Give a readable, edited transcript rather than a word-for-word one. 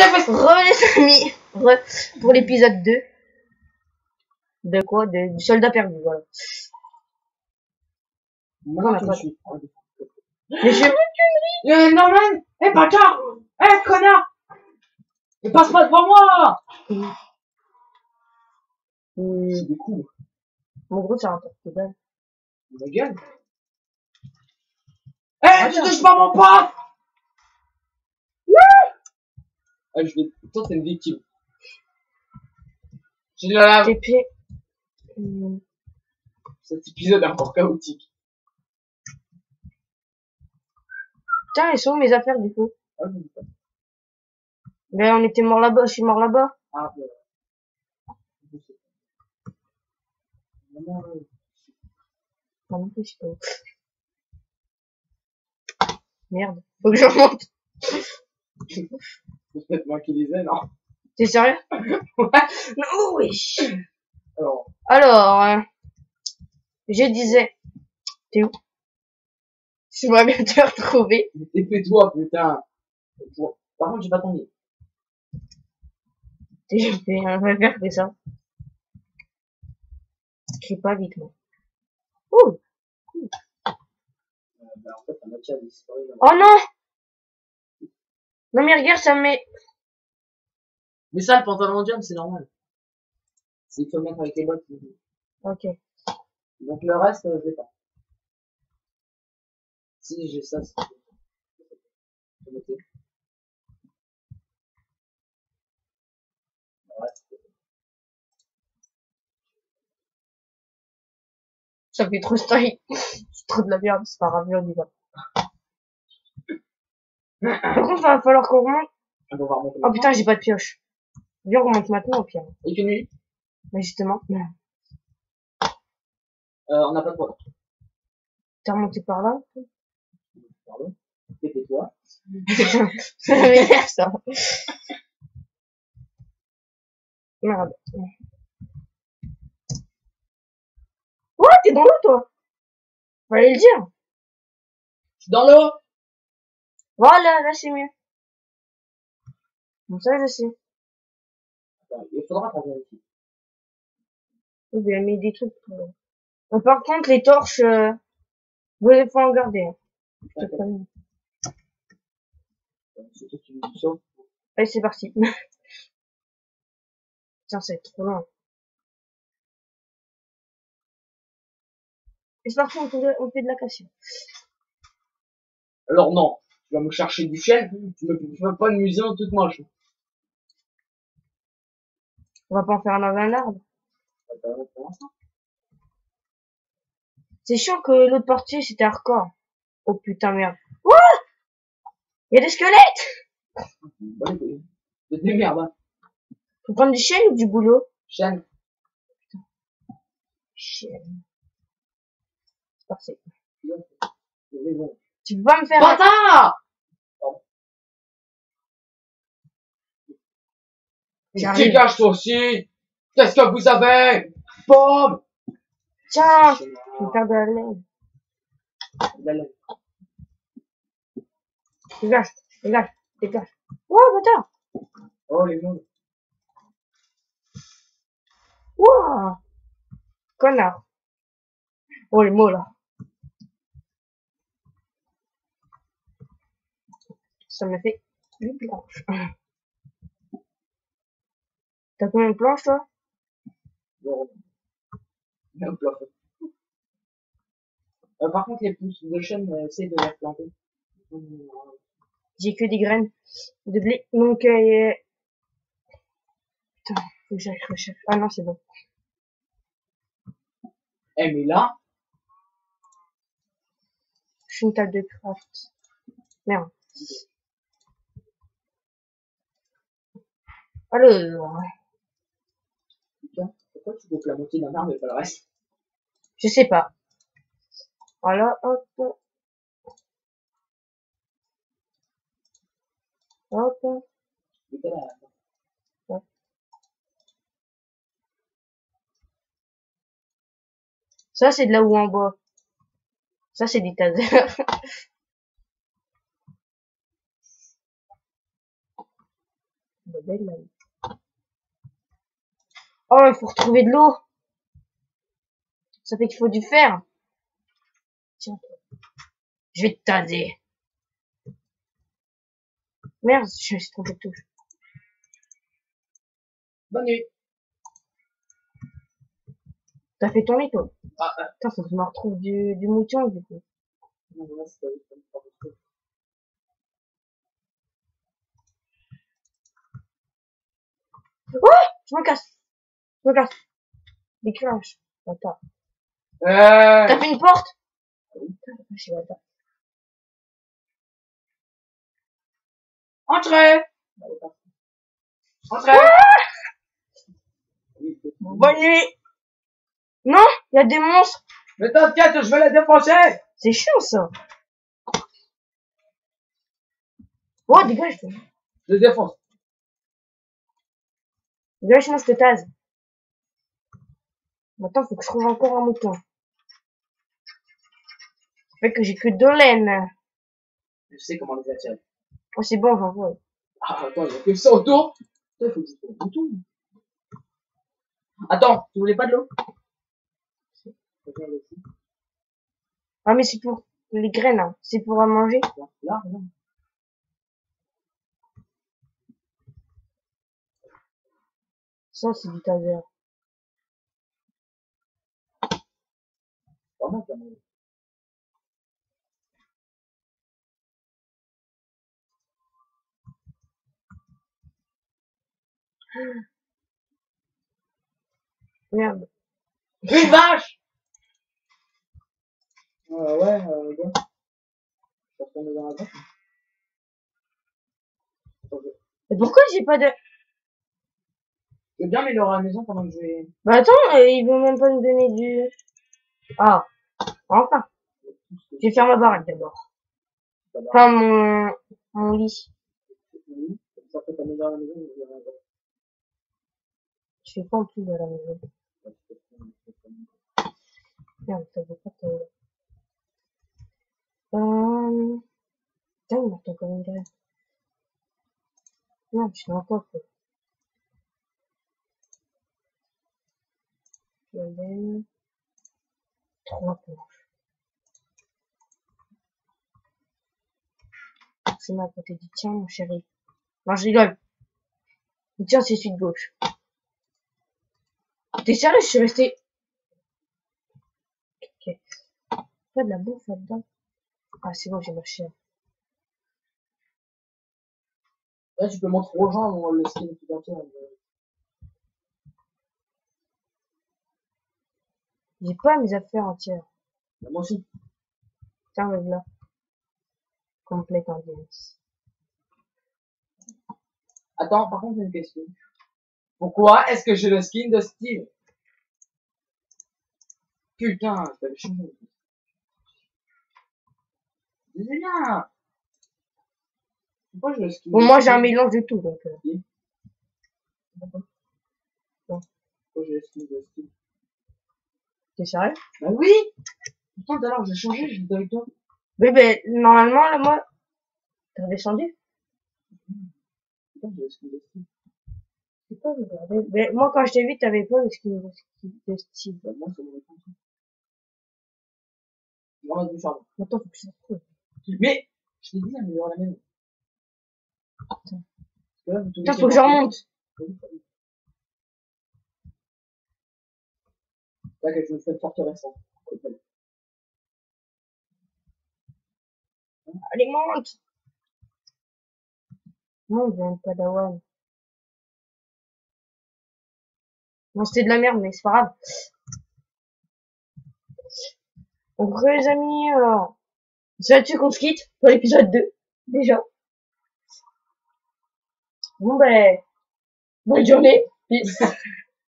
les amis, pour l'épisode 2. De quoi? Du soldat perdu, voilà. Moi, je suis. Mais j'ai Norman! Bâtard! Connard! Ne passe pas devant moi! C'est des coups. Mon gros, c'est un truc de dalle. Ma gueule. Tu touches pas mon pote! Toi, t'es une victime. J'ai de la... TP. Cet épisode est encore chaotique. Putain, elles sont où mes affaires, du coup? Mais on était mort là-bas, je suis mort là-bas. Ah, Non, non plus, je sais pas. Merde. Faut que je remonte. c'est peut-être moi qui disais, non? T'es sérieux? Ouais. Non, oui. Alors, Je disais. T'es où? J'aimerais bien te retrouver. épée-toi, putain. Par contre, j'ai pas ton nez. J'ai fait un vrai faire que ça. Je sais pas vite, moi. Oh! En fait, un match a disparu. Oh non! Non, mais regarde, ça me met. Mais ça, le pantalon de job, c'est normal. C'est qu'il faut le mettre avec les bottes. Ok. Donc le reste, je l'ai pas. Si, j'ai ça, c'est... Ça fait trop style. C'est trop de la merde, c'est pas grave, on y va. Par contre, va falloir qu'on remonte. Oh putain, j'ai pas de pioche. Viens, on remonte maintenant au pire. Et que nuit. Mais justement, non. On n'a pas de poids. T'es remonté par là? Pardon. Tais-toi. Ça m'énerve, ça. Merde. Ouais, t'es dans l'eau, toi. Fallait le dire. Je suis dans l'eau. Voilà, là, c'est mieux. Bon, ça, je sais. Il faudra qu'on vienne ici. Vous avez mis des trucs. Par contre, les torches, vous faut en garder. Hein. C'est toi qui me dis ça. Allez, c'est parti. Putain, c'est trop long. Et c'est parti, on fait de la cassure. Alors non, tu vas me chercher du chêne, tu me fais pas une maison toute moche. On va pas en faire un arbre. C'est chiant que l'autre partie, c'était hardcore. Oh putain, merde. What? Y'a des squelettes! De démerde, hein. Faut prendre du chêne ou du boulot? Chêne. Chêne. C'est parti. Bon. Tu vas me faire Bâtard! Dégage toi aussi! Qu'est-ce que vous avez? Pomme! Tiens! Je vais faire de la laine. La laine. Dégage, dégage, dégage. Oh, bâtard! Oh, les mots. Wouah! Connard. Oh, les mots, là. Ça me fait 8 planches. T'as combien de planches, toi? Bon. Hop là. Par contre, les pousses de chêne, essaye de les replanter. J'ai que des graines de blé. Donc, putain, faut que j'aille rechercher. Ah non, c'est bon. Eh, mais là, Je suis une table de craft. Merde. Alors, putain, pourquoi tu veux que la moitié d'un arbre et pas le reste? je sais pas. Voilà, hop. Hop. Ouais. Ça, c'est de là où en bas. Ça, c'est des tasers. Elle est belle, là. Oh, il faut retrouver de l'eau. Ça fait qu'il faut du fer. Tiens, je vais te taser. Merde, je me suis trompé de touche. Bonne nuit. T'as fait ton lit, toi? Ah, Putain, faut que je me retrouve du mouton, du coup. non, non, c'est pas vite, ça me prend beaucoup. Je me casse. Je me casse. Déclenche. Attends. Euh... T'as fait une porte? Putain, je sais pas. Entrez. Entrez. Bonne nuit. Non, il y a des monstres. Mais t'inquiète, je vais la défoncer. C'est chiant, ça. Oh, dégage, toi. Je les défonce. Dégage, moi, je te tase. Maintenant, faut que je trouve encore un mouton. Ça fait que j'ai que 2 laines. Je sais comment les attirer. Oh, c'est bon, j'en vois. Ah, attends, il y a que ça autour. Putain, il faut que je trouve un bouton. Attends, tu voulais pas de l'eau? Ah, mais c'est pour les graines, hein. C'est pour à manger. Là. Ça, c'est du taser. Vraiment, t'as mal. Merde. Une vache! Ouais, gars. Je vais retourner dans la vache. Et pourquoi j'ai pas de... Je veux bien améliorer la maison pendant que je vais... Bah attends, il veut même pas nous donner du... Ah, enfin. Je vais faire ma baraque d'abord. Enfin, mon lit. Ça peut t'améliorer la maison, mais je vais rien. Je fais pas en plus de la maison. Merde, ça veut pas te... Putain, il m'attend comme une graine. Non, je suis encore fait. J'avais 3 planches. C'est ma côté dit, tiens, mon chéri. Non, je rigole. Tiens, c'est celui de gauche. T'es sérieux, je suis resté... Ok. Pas de la bouffe là-dedans. Ah, c'est bon, j'ai marché. Là, tu peux montrer aux gens le skin tout entier. J'ai pas mes affaires entières. Moi aussi. Tiens, me voilà. Complète ambiance. Attends, par contre, j'ai une question. Pourquoi est-ce que j'ai le skin de Steve? Putain, je vais le changer. C'est bien. Pourquoi j'ai le skin Bon, de moi, j'ai un Steve? mélange de tout, donc... Pourquoi j'ai le skin de Steve? T'es sérieux? Bah oui! Pourtant, tout à l'heure, j'ai changé, j'étais avec toi. Mais ben, normalement, là, moi... T'as descendu? Pourquoi j'ai le skin de Steve? C'est pas regardé. Mais moi, quand je t'ai vu, t'avais pas le skin de Steve. Bah, moi, c'est mon écran. Je vais remettre du charbon. Attends, faut que je trouve. Mais, je t'ai dit, améliorer la maison. Parce que là, vous Putain, faut que je remonte. Là, que je me fais une forteresse. Allez, monte! Non, j'ai un padawan. Bon, c'était de la merde, mais c'est pas grave. Donc, les amis, c'est là-dessus qu'on se quitte pour l'épisode 2, déjà. Bon, ben, bonne journée. Peace.